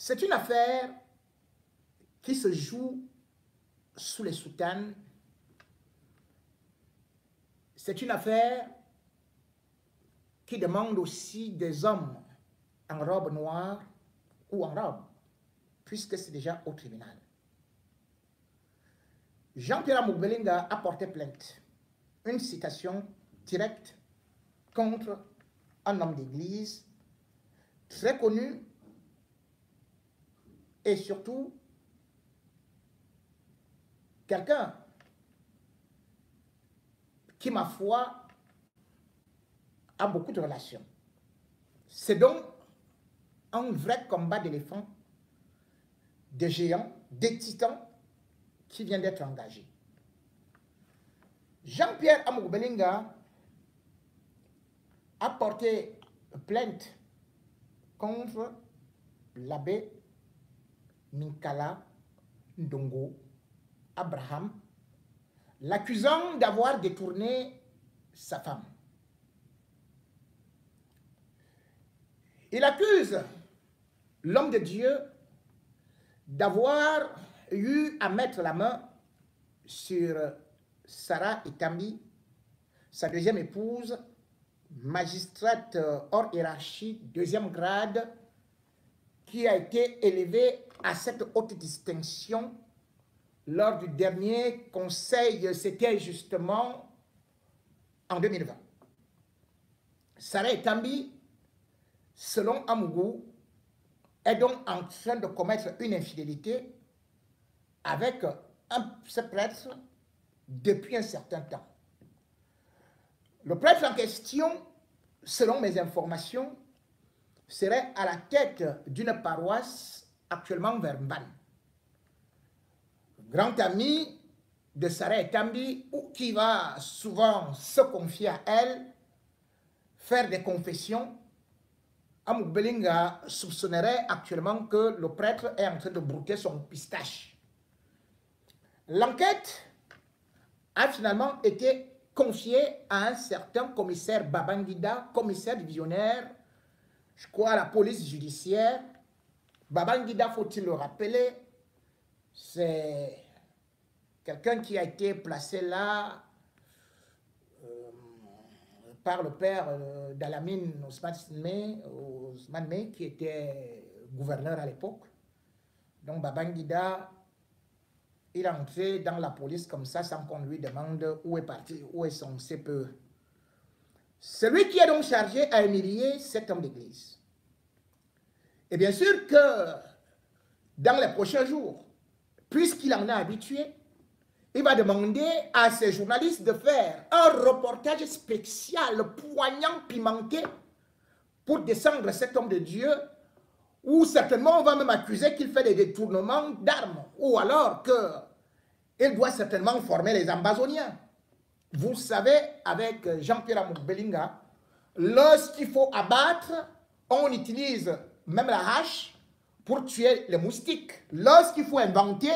C'est une affaire qui se joue sous les soutanes. C'est une affaire qui demande aussi des hommes en robe noire ou en robe, puisque c'est déjà au tribunal. Jean-Pierre Amugbelinga a porté plainte, une citation directe contre un homme d'église très connu et surtout quelqu'un qui, ma foi, a beaucoup de relations. C'est donc un vrai combat d'éléphants, de géants, des titans qui vient d'être engagé. Jean-Pierre Amugbelinga a porté plainte contre l'abbé Minkala Ndongo Abraham, l'accusant d'avoir détourné sa femme. Il accuse l'homme de Dieu d'avoir eu à mettre la main sur Sarah Itambi, sa deuxième épouse, magistrate hors hiérarchie, deuxième grade, qui a été élevée à cette haute distinction lors du dernier conseil, c'était justement en 2020. Sarah Itambi, selon Amougou, est donc en train de commettre une infidélité avec ce prêtre depuis un certain temps. Le prêtre en question, selon mes informations, serait à la tête d'une paroisse actuellement vers Mbane. Grand ami de Sarah Itambi, qui va souvent se confier à elle, faire des confessions. Amugbelinga soupçonnerait actuellement que le prêtre est en train de brouter son pistache. L'enquête a finalement été confiée à un certain commissaire Babangida, commissaire divisionnaire, je crois à la police judiciaire. Babangida, faut-il le rappeler, c'est quelqu'un qui a été placé là par le père d'Alamine Ousmane Mey, qui était gouverneur à l'époque. Donc Babangida, il est entré dans la police comme ça sans qu'on lui demande où est parti, où est son CPE. Celui qui est donc chargé à humilier cet homme d'église. Et bien sûr que dans les prochains jours, puisqu'il en est habitué, il va demander à ses journalistes de faire un reportage spécial, poignant, pimenté, pour descendre cet homme de Dieu, ou certainement on va même accuser qu'il fait des détournements d'armes, ou alors qu'il doit certainement former les ambazoniens. Vous savez, avec Jean-Pierre Amugbelinga, lorsqu'il faut abattre, on utilise même la hache pour tuer les moustiques. Lorsqu'il faut inventer,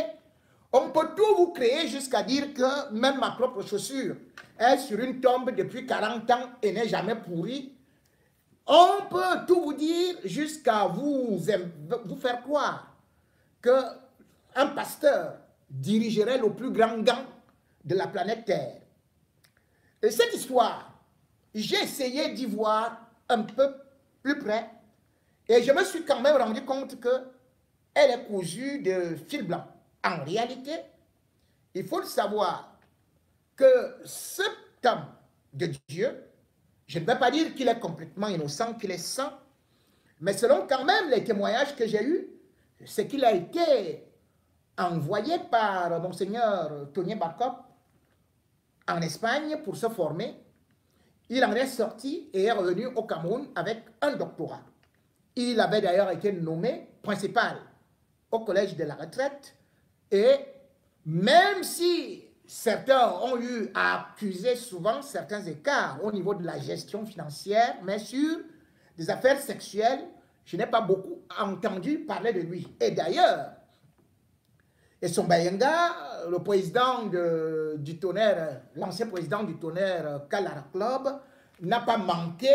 on peut tout vous créer jusqu'à dire que même ma propre chaussure est sur une tombe depuis 40 ans et n'est jamais pourrie. On peut tout vous dire jusqu'à vous faire croire qu'un pasteur dirigerait le plus grand gang de la planète Terre. Et cette histoire, j'ai essayé d'y voir un peu plus près et je me suis quand même rendu compte qu'elle est cousue de fil blanc. En réalité, il faut le savoir que cet homme de Dieu, je ne vais pas dire qu'il est complètement innocent, qu'il est saint, mais selon quand même les témoignages que j'ai eus, c'est qu'il a été envoyé par Monseigneur Tony Barcop en Espagne pour se former. Il en est sorti et est revenu au Cameroun avec un doctorat. Il avait d'ailleurs été nommé principal au collège de la retraite. Et même si certains ont eu à accuser souvent certains écarts au niveau de la gestion financière, mais sur des affaires sexuelles, je n'ai pas beaucoup entendu parler de lui. Et d'ailleurs, Esson Bayenga, le président du Tonnerre, l'ancien président du Tonnerre Kalara Club, n'a pas manqué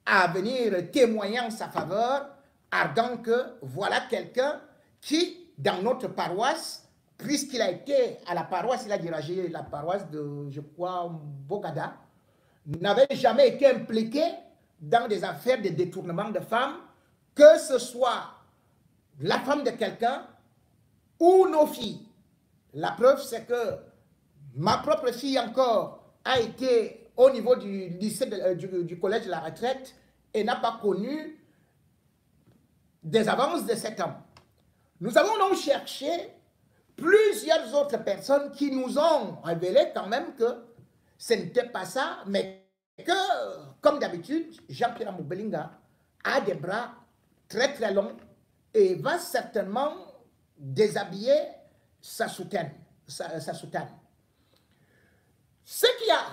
à venir témoigner en sa faveur arguant que voilà quelqu'un qui, dans notre paroisse, puisqu'il a été à la paroisse, il a dirigé la paroisse de, je crois, Bogada, n'avait jamais été impliqué dans des affaires de détournement de femmes, que ce soit la femme de quelqu'un ou nos filles. La preuve, c'est que ma propre fille encore a été au niveau du lycée, du collège de la retraite et n'a pas connu des avances de cet homme. Nous avons donc cherché plusieurs autres personnes qui nous ont révélé quand même que ce n'était pas ça, mais que, comme d'habitude, Jean-Pierre Amoubelinga a des bras très très longs et va certainement déshabiller sa soutane. Ce qu'il y a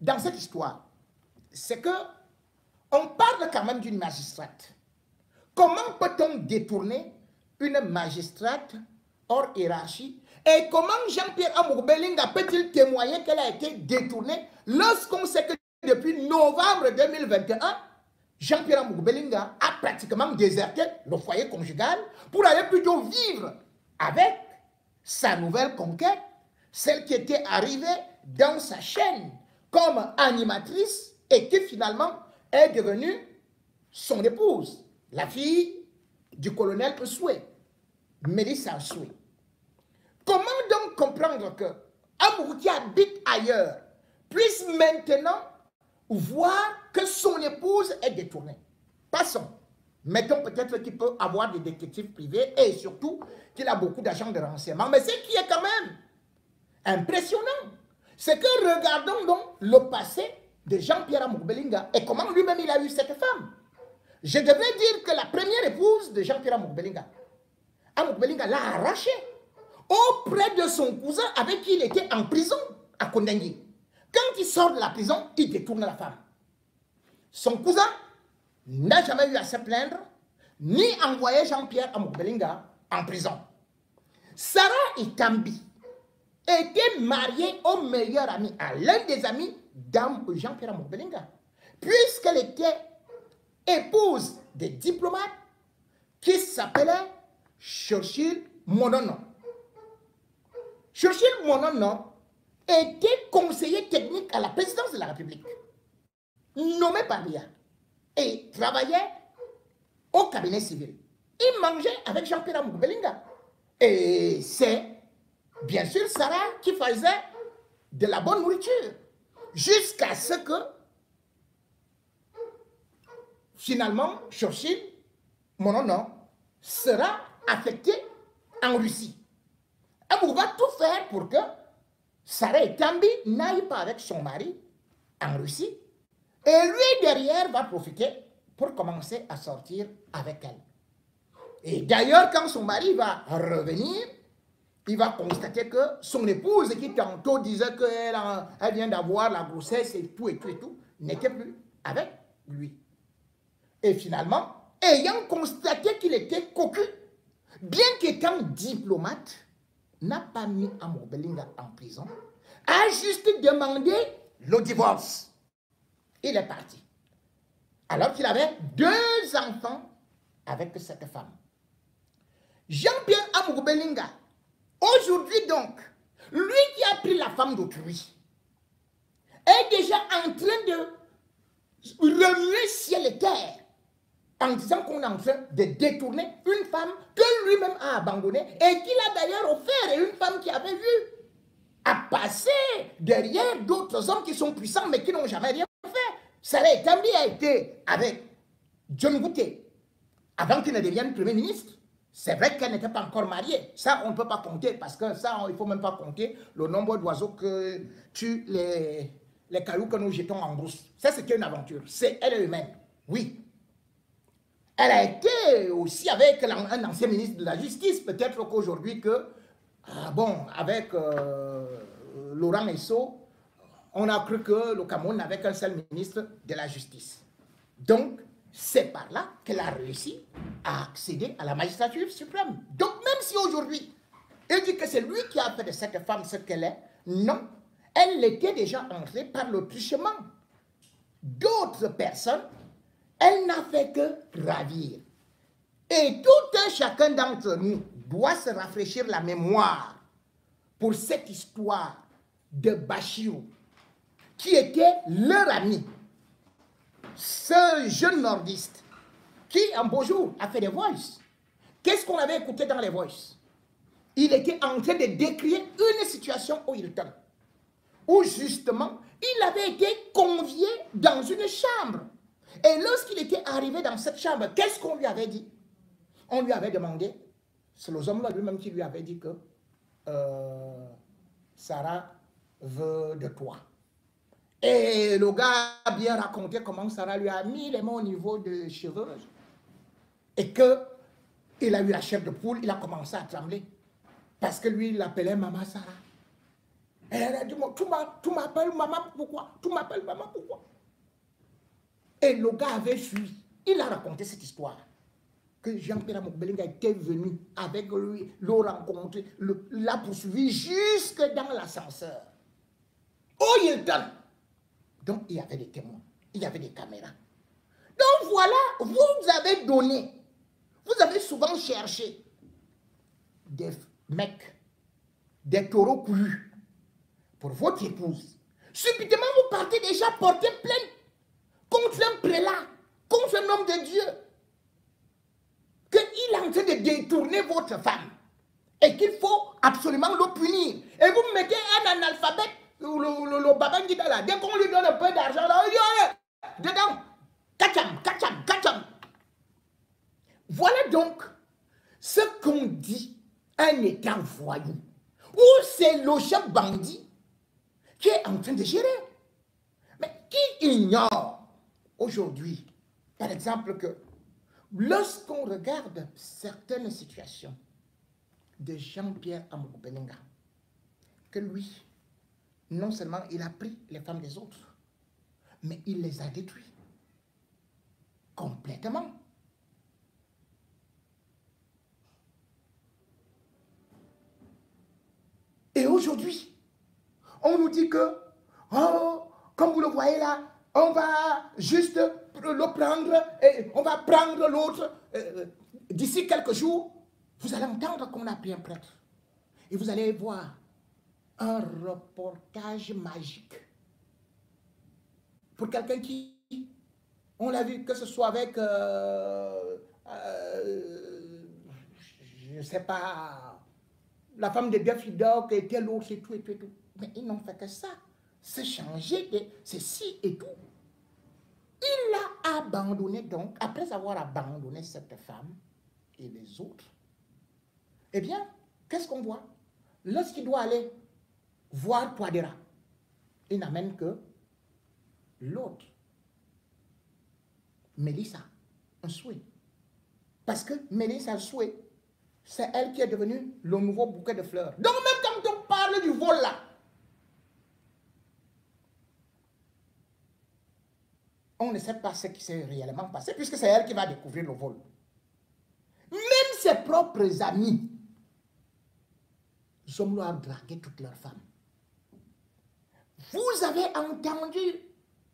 dans cette histoire, c'est que on parle quand même d'une magistrate. Comment peut-on détourner une magistrate hors hiérarchie? Et comment Jean-Pierre Amoubelinga peut-il témoigner qu'elle a été détournée lorsqu'on sait que depuis novembre 2021, Jean-Pierre Amoubelinga a pratiquement déserté le foyer conjugal pour aller plutôt vivre avec sa nouvelle conquête, celle qui était arrivée dans sa chaîne comme animatrice et qui finalement est devenue son épouse, la fille du colonel Oussoué, Mélissa Oussoué. Comment donc comprendre que Amoukou qui habite ailleurs puisse maintenant voir que son épouse est détournée? Passons. Mettons peut-être qu'il peut avoir des détectives privés et surtout qu'il a beaucoup d'agents de renseignement. Mais ce qui est quand même impressionnant, c'est que regardons donc le passé de Jean-Pierre Amoubelinga et comment lui-même il a eu cette femme. Je devrais dire que la première épouse de Jean-Pierre Amoubelinga l'a arrachée auprès de son cousin avec qui il était en prison à Kondengui. Quand il sort de la prison, il détourne la femme. Son cousin n'a jamais eu à se plaindre, ni envoyer Jean-Pierre Amoubelinga en prison. Sarah Itambi était mariée au meilleur ami, à l'un des amis de Jean-Pierre Amoubelinga, puisqu'elle était épouse des diplomates qui s'appelait Churchill Monono. Churchill Monono était conseiller technique à la présidence de la République, nommé par l'IA, et travaillait au cabinet civil. Il mangeait avec Jean-Pierre Amoubelinga. Et c'est bien sûr Sarah qui faisait de la bonne nourriture, jusqu'à ce que finalement Churchill, mon nom, sera affecté en Russie. Amoukou va tout faire pour que Sarah Itambi n'aille pas avec son mari en Russie. Et lui, derrière, va profiter pour commencer à sortir avec elle. Et d'ailleurs, quand son mari va revenir, il va constater que son épouse, qui tantôt disait qu'elle vient d'avoir la grossesse et tout, n'était plus avec lui. Et finalement, ayant constaté qu'il était cocu, bien qu'étant diplomate, n'a pas mis Amoubelinga en prison, a juste demandé le divorce. Il est parti. Alors qu'il avait 2 enfants avec cette femme. Jean-Pierre Amoubelinga, aujourd'hui donc, lui qui a pris la femme d'autrui, est déjà en train de remuer ciel et terre en disant qu'on est en train de détourner une femme que lui-même a abandonnée et qu'il a d'ailleurs offert à une femme qui avait vu à passer derrière d'autres hommes qui sont puissants mais qui n'ont jamais rien fait. Sarah Itambi a été avec John Gouté avant qu'il ne devienne Premier ministre. C'est vrai qu'elle n'était pas encore mariée. Ça, on ne peut pas compter parce que ça, il ne faut même pas compter le nombre d'oiseaux que tuent les cailloux que nous jetons en brousse. Ça, c'était une aventure. Elle est humaine. Oui. Elle a été aussi avec un ancien ministre de la Justice. Peut-être qu'aujourd'hui, avec Laurent Esso, on a cru que le Cameroun n'avait qu'un seul ministre de la Justice. Donc, c'est par là qu'elle a réussi à accéder à la magistrature suprême. Donc, même si aujourd'hui, elle dit que c'est lui qui a fait de cette femme ce qu'elle est, non, elle était déjà entrée par le truchement d'autres personnes. Elle n'a fait que ravir. Et tout un chacun d'entre nous doit se rafraîchir la mémoire pour cette histoire de Bachirou, qui était leur ami. Ce jeune nordiste qui, un beau jour, a fait des voices. Qu'est-ce qu'on avait écouté dans les voices? Il était en train de décrire une situation au Hilton, où justement, il avait été convié dans une chambre. Et lorsqu'il était arrivé dans cette chambre, qu'est-ce qu'on lui avait dit? On lui avait demandé, c'est le homme-là lui-même qui lui avait dit que Sarah veut de toi. Et le gars a bien raconté comment Sarah lui a mis les mains au niveau des cheveux. Et qu'il a eu la chair de poule, il a commencé à trembler. Parce que lui, il l'appelait Maman Sarah. Et elle a dit, tu m'appelles Maman, pourquoi? Tu m'appelles Maman, pourquoi? Et le gars avait fui. Il a raconté cette histoire. Que Jean-Pierre Mokbelinga était venu avec lui, le rencontrer, l'a poursuivi jusque dans l'ascenseur. Au Hilton. Donc, il y avait des témoins, il y avait des caméras. Donc, voilà, vous avez donné, vous avez souvent cherché des mecs, des taureaux coulus pour votre épouse. Subitement, vous partez déjà porter plainte contre un prélat, contre un homme de Dieu, qu'il est en train de détourner votre femme et qu'il faut absolument le punir. Et vous mettez un analphabète, le Babangida là, dès qu'on lui donne un peu d'argent là, il dit, dedans, kacham, kacham, kacham. Voilà donc ce qu'on dit un État voyou, où c'est le chef bandit qui est en train de gérer. Mais qui ignore aujourd'hui, par exemple, que lorsqu'on regarde certaines situations de Jean-Pierre Amoukoupelenga, que lui, non seulement il a pris les femmes des autres, mais il les a détruites complètement. Et aujourd'hui, on nous dit que, oh, comme vous le voyez là, on va juste le prendre et on va prendre l'autre. D'ici quelques jours, vous allez entendre qu'on a pris un prêtre. Et vous allez voir un reportage magique. Pour quelqu'un qui, on l'a vu, que ce soit avec, je ne sais pas, la femme de Daffy Dog et tel autre et tout et tout et tout. Mais ils n'ont fait que ça. C'est changer de ceci et tout. Il l'a abandonné donc, après avoir abandonné cette femme et les autres, eh bien, qu'est-ce qu'on voit? Lorsqu'il doit aller voir Touadéra, il n'amène que l'autre, Mélissa, un souhait. Parce que Mélissa, un souhait, c'est elle qui est devenue le nouveau bouquet de fleurs. Donc même quand on parle du vol là, on ne sait pas ce qui s'est réellement passé, puisque c'est elle qui va découvrir le vol. Même ses propres amis, Zomlo a dragué toutes leurs femmes. Vous avez entendu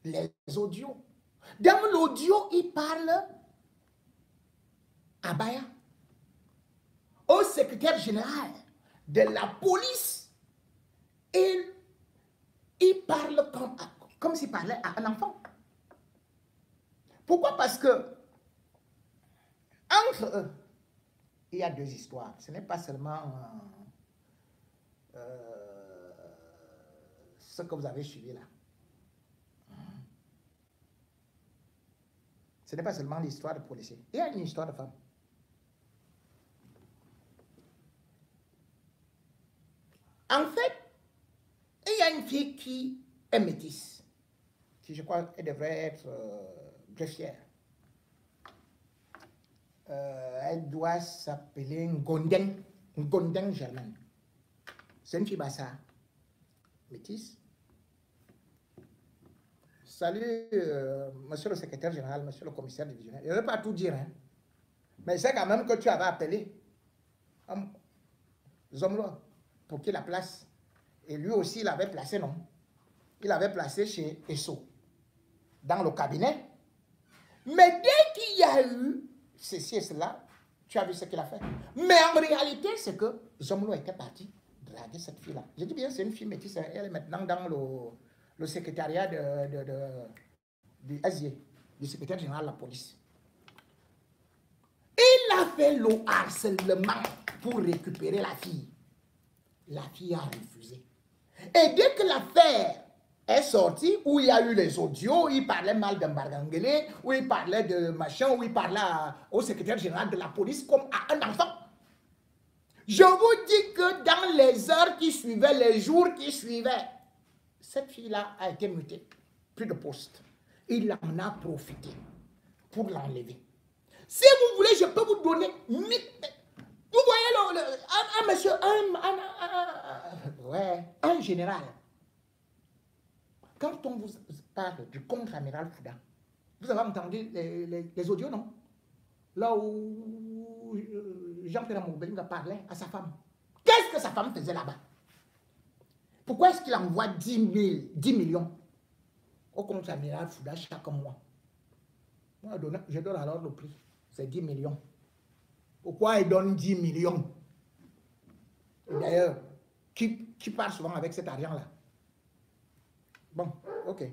les audios. Dans l'audio, il parle à Baya, au secrétaire général de la police. Et il parle comme s'il parlait à un enfant. Pourquoi? Parce que entre eux, il y a deux histoires. Ce n'est pas seulement ce que vous avez suivi là. Ce n'est pas seulement l'histoire de policiers. Il y a une histoire de femme. En fait, il y a une fille qui est métisse, qui je crois elle devrait être greffière. Elle doit s'appeler Ngondeng Germaine. C'est une fille bassa, métisse. Salut, monsieur le secrétaire général, monsieur le commissaire divisionnaire. Je ne vais pas tout dire, hein. Mais c'est quand même que tu avais appelé Zomlo pour qu'il la place. Et lui aussi, il avait placé, non? Il avait placé chez Esso, dans le cabinet. Mais dès qu'il y a eu ceci et cela, Tu as vu ce qu'il a fait. Mais en réalité, c'est que Zomlo était parti draguer cette fille-là. Je dis bien, c'est une fille métisse. Elle est maintenant dans le secrétariat du SG, du secrétaire général de la police. Il a fait le harcèlement pour récupérer la fille. La fille a refusé. Et dès que l'affaire est sortie, où il y a eu les audios, il parlait mal d'Mbargangele, où il parlait de machin, où il parlait au secrétaire général de la police comme à un enfant. Je vous dis que dans les heures qui suivaient, les jours qui suivaient, cette fille-là a été mutée. Plus de poste. Il en a profité pour l'enlever. Si vous voulez, je peux vous donner... Vous voyez un monsieur, un général. Quand on vous parle du contre-amiral Fouda, vous avez entendu les audios, non? Là où Jean-Pierre Moubélinga parlait à sa femme. Qu'est-ce que sa femme faisait là-bas? Pourquoi est-ce qu'il envoie 10 millions au contre-amiral Fouda chaque mois? Moi, je donne alors le prix. C'est 10 millions. Pourquoi il donne 10 millions? D'ailleurs, qui part souvent avec cet argent-là? Bon, ok.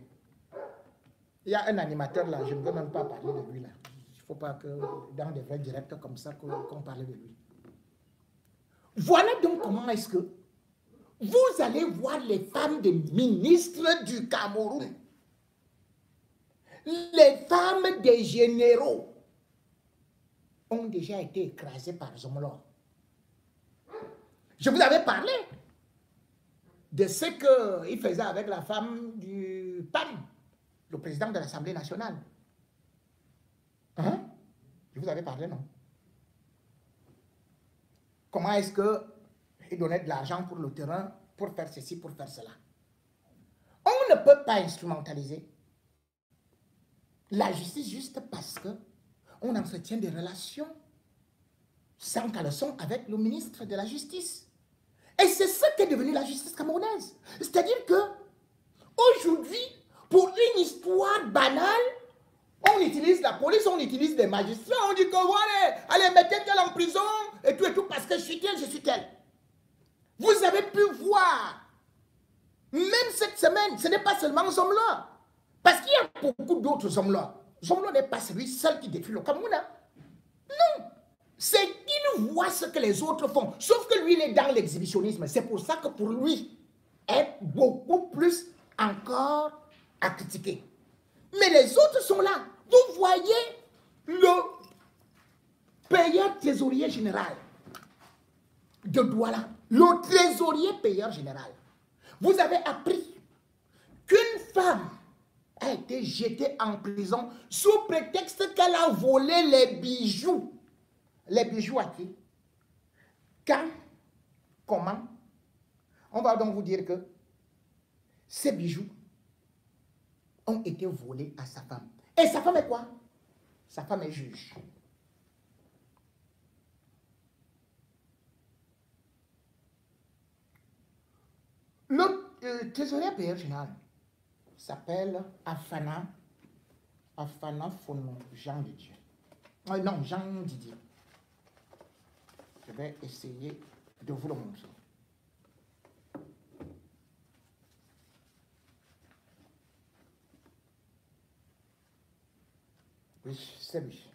Il y a un animateur là, je ne veux même pas parler de lui là. Il ne faut pas que dans des vrais directs comme ça qu'on parle de lui. Voilà donc comment est-ce que vous allez voir les femmes des ministres du Cameroun, les femmes des généraux ont déjà été écrasées par Zomlo. Je vous avais parlé de ce qu'il faisait avec la femme du PAN, le président de l'Assemblée nationale. Hein? Je vous avais parlé, non? Comment est-ce qu'il donnait de l'argent pour le terrain, pour faire ceci, pour faire cela? On ne peut pas instrumentaliser la justice juste parce qu'on entretient des relations sans caleçon avec le ministre de la Justice. Et c'est ça qu'est devenu la justice camerounaise. C'est-à-dire que aujourd'hui, pour une histoire banale, on utilise la police, on utilise des magistrats, on dit que voilà, allez, mettez-le en prison, et tout, parce que je suis tel. Vous avez pu voir, même cette semaine, ce n'est pas seulement Zomlo, parce qu'il y a beaucoup d'autres Zomlo. Zomlo n'est pas celui seul qui défie le Cameroun. Non, c'est qu'il voit ce que les autres font, sauf que lui, il est dans l'exhibitionnisme. C'est pour ça que pour lui, est beaucoup plus encore à critiquer. Mais les autres sont là. Vous voyez le payeur trésorier général de Douala, le trésorier payeur général. Vous avez appris qu'une femme a été jetée en prison sous prétexte qu'elle a volé les bijoux. Les bijoux à qui? Quand? Comment? On va donc vous dire que ces bijoux ont été volés à sa femme. Et sa femme est quoi? Sa femme est juge. Le trésorier payeur général s'appelle Afana Fono Jean Didier. Non, Jean Didier. Je vais essayer de vous le montrer. Oui, c'est lui.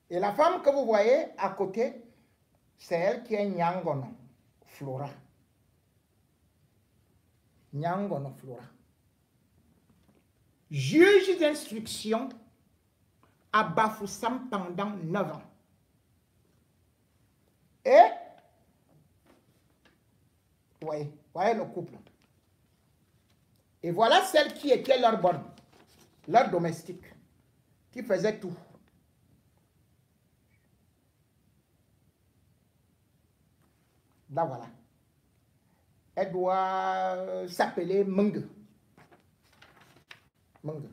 Et la femme que vous voyez à côté, c'est elle qui est Nyangono Flora. Nyangono Flora. Juge d'instruction à Bafoussam pendant 9 ans. Et, voyez le couple. Et voilà celle qui était leur bonne, leur domestique, qui faisait tout. Là, voilà. Elle doit s'appeler Meng. Meng.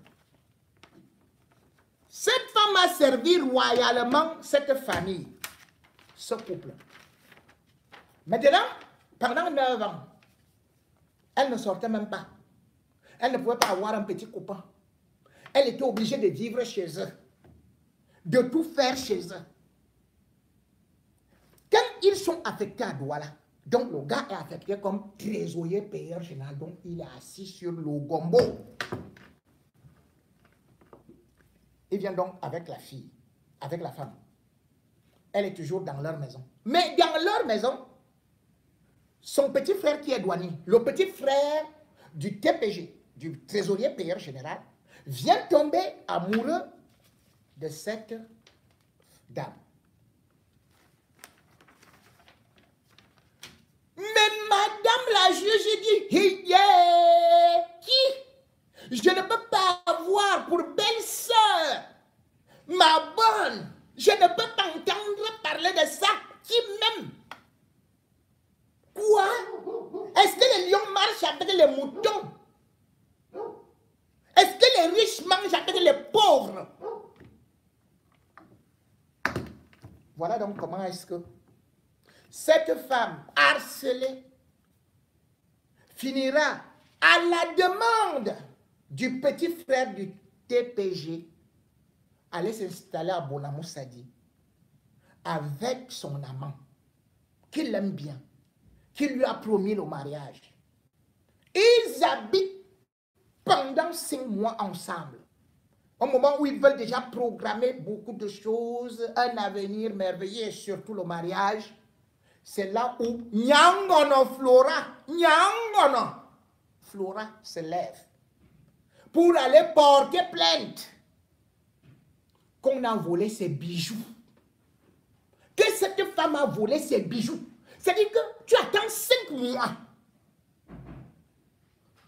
Cette femme a servi royalement cette famille, ce couple. Maintenant, pendant 9 ans, elle ne sortait même pas. Elle ne pouvait pas avoir un petit copain. Elle était obligée de vivre chez eux. de tout faire chez eux. Quand ils sont affectés à Douala, donc le gars est affecté comme trésorier payeur général, donc il est assis sur le gombo. Il vient donc avec la fille, avec la femme. Elle est toujours dans leur maison. Mais dans leur maison, son petit frère qui est douanier, le petit frère du TPG, du trésorier payeur général, vient tomber amoureux de cette dame. Mais madame la juge dit, qui? Je ne peux pas avoir pour belle-sœur ma bonne. Je ne peux pas entendre parler de ça. Qui m'aime? Quoi? Est-ce que les lions marchent avec les moutons? Est-ce que les riches mangent avec les pauvres? Voilà donc comment est-ce que cette femme harcelée finira à la demande du petit frère du TPG aller s'installer à Bonamoussadi avec son amant, qu'il aime bien, qui lui a promis le mariage. Ils habitent pendant 5 mois ensemble. Au moment où ils veulent déjà programmer beaucoup de choses, un avenir merveilleux et surtout le mariage, c'est là où Flora se lève pour aller porter plainte qu'on a volé ses bijoux. Que cette femme a volé ses bijoux. C'est-à-dire que tu attends 5 mois.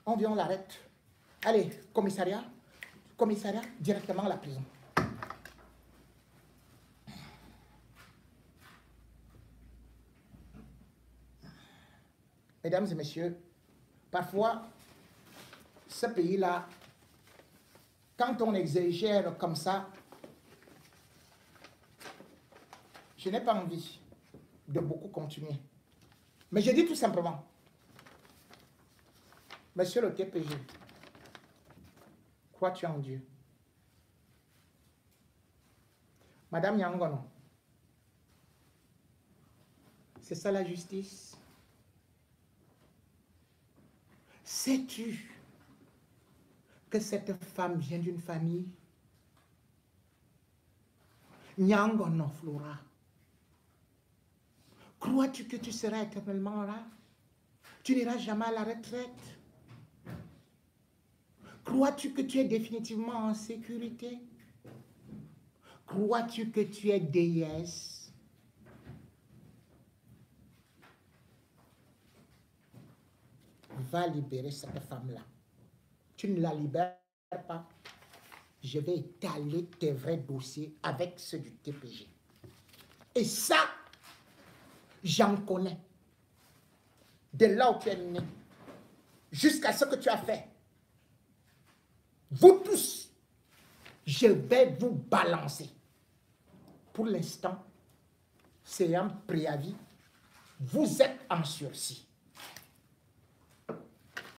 On vient, on l'arrête. Allez, commissariat, directement à la prison. Mesdames et messieurs, parfois, ce pays-là, quand on exagère comme ça, je n'ai pas envie de beaucoup continuer. Mais je dis tout simplement, monsieur le TPG, crois-tu en Dieu? Madame Yangono, c'est ça la justice? Sais-tu que cette femme vient d'une famille? Nyangono Flora. Crois-tu que tu seras éternellement là? Tu n'iras jamais à la retraite? Crois-tu que tu es définitivement en sécurité? Crois-tu que tu es déesse? Va libérer cette femme-là. Tu ne la libères pas. Je vais étaler tes vrais dossiers avec ceux du TPG. Et ça, j'en connais. De là où tu es né, jusqu'à ce que tu as fait. Vous tous, je vais vous balancer. Pour l'instant, c'est un préavis. Vous êtes en sursis.